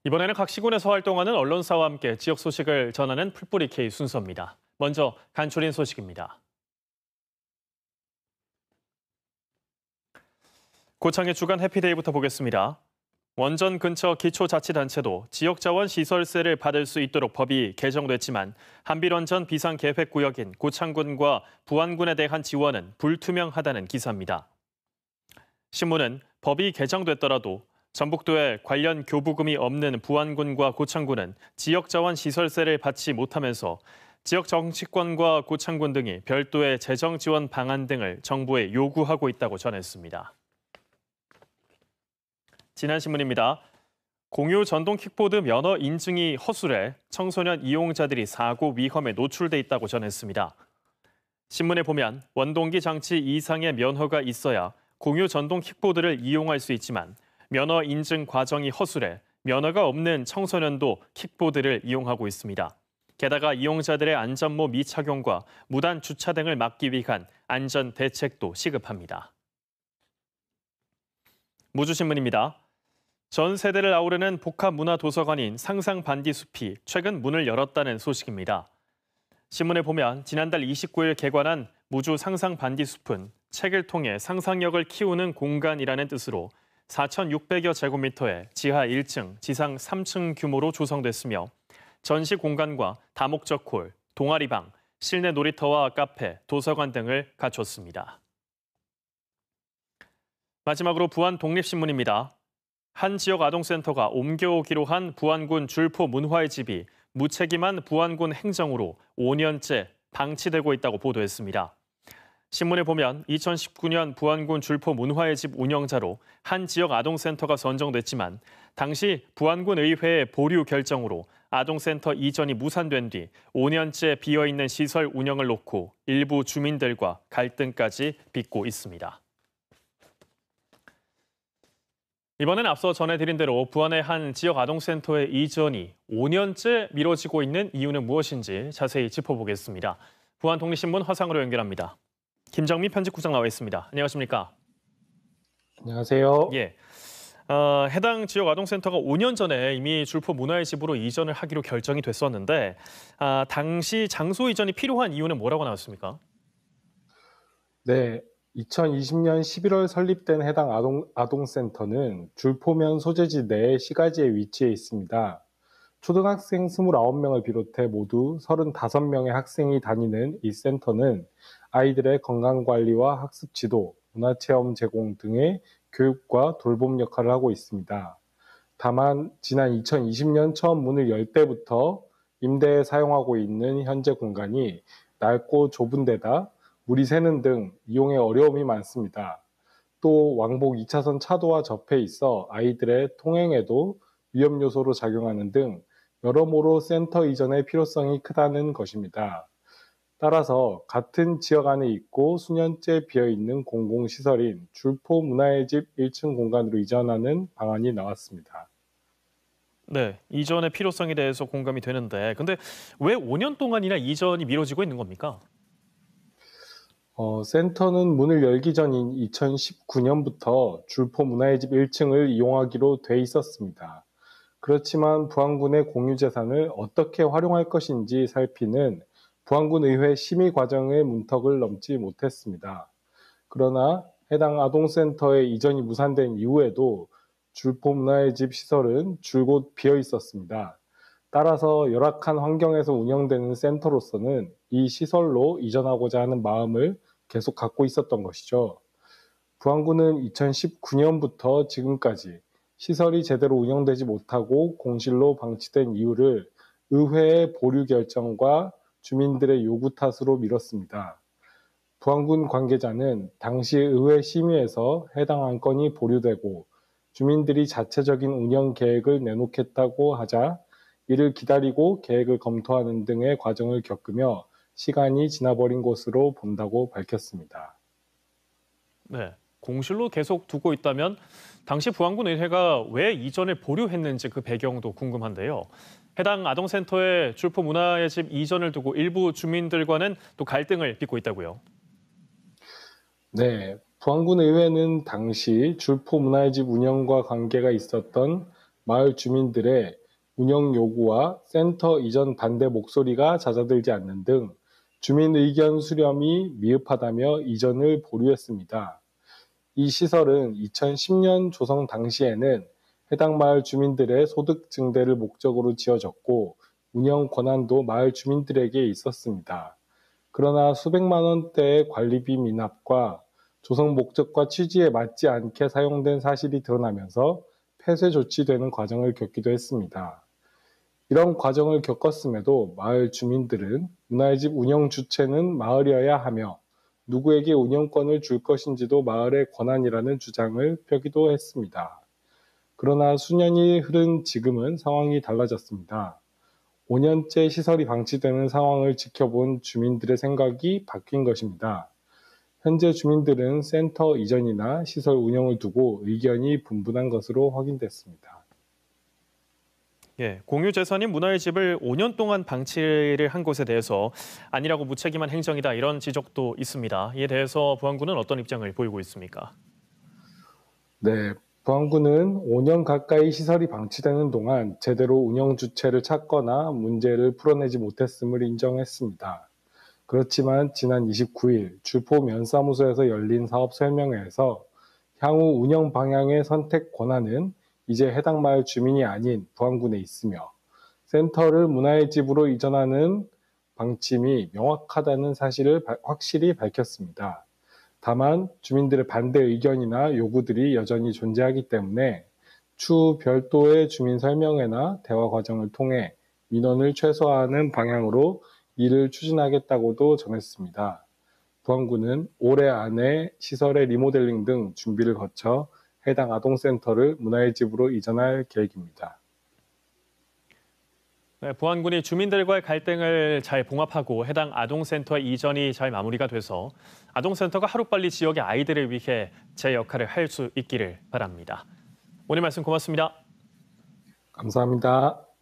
이번에는 각 시군에서 활동하는 언론사와 함께 지역 소식을 전하는 풀뿌리 K 순서입니다. 먼저 간추린 소식입니다. 고창의 주간 해피데이부터 보겠습니다. 원전 근처 기초자치단체도 지역자원시설세를 받을 수 있도록 법이 개정됐지만 한빌원전 비상계획구역인 고창군과 부안군에 대한 지원은 불투명하다는 기사입니다. 신문은 법이 개정됐더라도 전북도에 관련 교부금이 없는 부안군과 고창군은 지역자원시설세를 받지 못하면서 지역 정치권과 고창군 등이 별도의 재정 지원 방안 등을 정부에 요구하고 있다고 전했습니다. 지난 신문입니다. 공유 전동 킥보드 면허 인증이 허술해 청소년 이용자들이 사고 위험에 노출돼 있다고 전했습니다. 신문에 보면 원동기 장치 이상의 면허가 있어야 공유 전동 킥보드를 이용할 수 있지만 면허 인증 과정이 허술해 면허가 없는 청소년도 킥보드를 이용하고 있습니다. 게다가 이용자들의 안전모 미착용과 무단 주차 등을 막기 위한 안전 대책도 시급합니다. 무주신문입니다. 전 세대를 아우르는 복합문화도서관인 상상반디숲이 최근 문을 열었다는 소식입니다. 신문에 보면 지난달 29일 개관한 무주 상상반디숲은 책을 통해 상상력을 키우는 공간이라는 뜻으로 4,600여 제곱미터의 지하 1층, 지상 3층 규모로 조성됐으며 전시 공간과 다목적 홀, 동아리방, 실내 놀이터와 카페, 도서관 등을 갖췄습니다. 마지막으로 부안 독립신문입니다. 한 지역 아동센터가 옮겨오기로 한 부안군 줄포 문화의 집이 무책임한 부안군 행정으로 5년째 방치되고 있다고 보도했습니다. 신문에 보면 2019년 부안군 줄포 문화의 집 운영자로 한 지역 아동센터가 선정됐지만 당시 부안군 의회의 보류 결정으로 아동센터 이전이 무산된 뒤 5년째 비어있는 시설 운영을 놓고 일부 주민들과 갈등까지 빚고 있습니다. 이번엔 앞서 전해드린 대로 부안의 한 지역 아동센터의 이전이 5년째 미뤄지고 있는 이유는 무엇인지 자세히 짚어보겠습니다. 부안 독립신문 화상으로 연결합니다. 김정민 편집국장 나와 있습니다. 안녕하십니까? 안녕하세요. 예. 해당 지역 아동센터가 5년 전에 이미 줄포 문화의 집으로 이전을 하기로 결정이 됐었는데 당시 장소 이전이 필요한 이유는 뭐라고 나왔습니까? 네, 2020년 11월 설립된 해당 아동센터는 줄포면 소재지 내 시가지에 위치해 있습니다. 초등학생 29명을 비롯해 모두 35명의 학생이 다니는 이 센터는 아이들의 건강관리와 학습 지도, 문화체험 제공 등의 교육과 돌봄 역할을 하고 있습니다. 다만 지난 2020년 처음 문을 열 때부터 임대에 사용하고 있는 현재 공간이 낡고 좁은 데다 물이 새는 등 이용에 어려움이 많습니다. 또 왕복 2차선 차도와 접해 있어 아이들의 통행에도 위험 요소로 작용하는 등 여러모로 센터 이전의 필요성이 크다는 것입니다. 따라서 같은 지역 안에 있고 수년째 비어있는 공공시설인 줄포 문화의 집 1층 공간으로 이전하는 방안이 나왔습니다. 네, 이전의 필요성에 대해서 공감이 되는데 근데 왜 5년 동안이나 이전이 미뤄지고 있는 겁니까? 센터는 문을 열기 전인 2019년부터 줄포 문화의 집 1층을 이용하기로 돼 있었습니다. 그렇지만 부안군의 공유재산을 어떻게 활용할 것인지 살피는 부안군 의회 심의 과정의 문턱을 넘지 못했습니다. 그러나 해당 아동센터의 이전이 무산된 이후에도 줄포 문화의 집 시설은 줄곧 비어 있었습니다. 따라서 열악한 환경에서 운영되는 센터로서는 이 시설로 이전하고자 하는 마음을 계속 갖고 있었던 것이죠. 부안군은 2019년부터 지금까지 시설이 제대로 운영되지 못하고 공실로 방치된 이유를 의회의 보류 결정과 주민들의 요구 탓으로 미뤘습니다. 부안군 관계자는 당시 의회 심의에서 해당 안건이 보류되고 주민들이 자체적인 운영 계획을 내놓겠다고 하자 이를 기다리고 계획을 검토하는 등의 과정을 겪으며 시간이 지나버린 것으로 본다고 밝혔습니다. 네, 공실로 계속 두고 있다면 당시 부안군 의회가 왜 이전을 보류했는지 그 배경도 궁금한데요. 해당 아동센터의 줄포 문화의 집 이전을 두고 일부 주민들과는 또 갈등을 빚고 있다고요. 네, 부안군 의회는 당시 줄포 문화의 집 운영과 관계가 있었던 마을 주민들의 운영 요구와 센터 이전 반대 목소리가 잦아들지 않는 등 주민 의견 수렴이 미흡하다며 이전을 보류했습니다. 이 시설은 2010년 조성 당시에는 해당 마을 주민들의 소득 증대를 목적으로 지어졌고 운영 권한도 마을 주민들에게 있었습니다. 그러나 수백만 원대의 관리비 미납과 조성 목적과 취지에 맞지 않게 사용된 사실이 드러나면서 폐쇄 조치되는 과정을 겪기도 했습니다. 이런 과정을 겪었음에도 마을 주민들은 문화의 집 운영 주체는 마을이어야 하며 누구에게 운영권을 줄 것인지도 마을의 권한이라는 주장을 펴기도 했습니다. 그러나 수년이 흐른 지금은 상황이 달라졌습니다. 5년째 시설이 방치되는 상황을 지켜본 주민들의 생각이 바뀐 것입니다. 현재 주민들은 센터 이전이나 시설 운영을 두고 의견이 분분한 것으로 확인됐습니다. 예, 공유재산인 문화의 집을 5년 동안 방치를 한 것에 대해서 아니라고 무책임한 행정이다 이런 지적도 있습니다. 이에 대해서 보안구는 어떤 입장을 보이고 있습니까? 네, 보안구는 5년 가까이 시설이 방치되는 동안 제대로 운영 주체를 찾거나 문제를 풀어내지 못했음을 인정했습니다. 그렇지만 지난 29일 줄포 면사무소에서 열린 사업 설명회에서 향후 운영 방향의 선택 권한은 이제 해당 마을 주민이 아닌 보안군에 있으며 센터를 문화의 집으로 이전하는 방침이 명확하다는 사실을 확실히 밝혔습니다. 다만 주민들의 반대 의견이나 요구들이 여전히 존재하기 때문에 추후 별도의 주민 설명회나 대화 과정을 통해 민원을 최소화하는 방향으로 일을 추진하겠다고도 전했습니다. 보안구는 올해 안에 시설의 리모델링 등 준비를 거쳐 해당 아동센터를 문화의 집으로 이전할 계획입니다. 네, 보안군이 주민들과의 갈등을 잘 봉합하고 해당 아동센터 이전이 잘 마무리가 돼서 아동센터가 하루빨리 지역의 아이들을 위해 제 역할을 할 수 있기를 바랍니다. 오늘 말씀 고맙습니다. 감사합니다.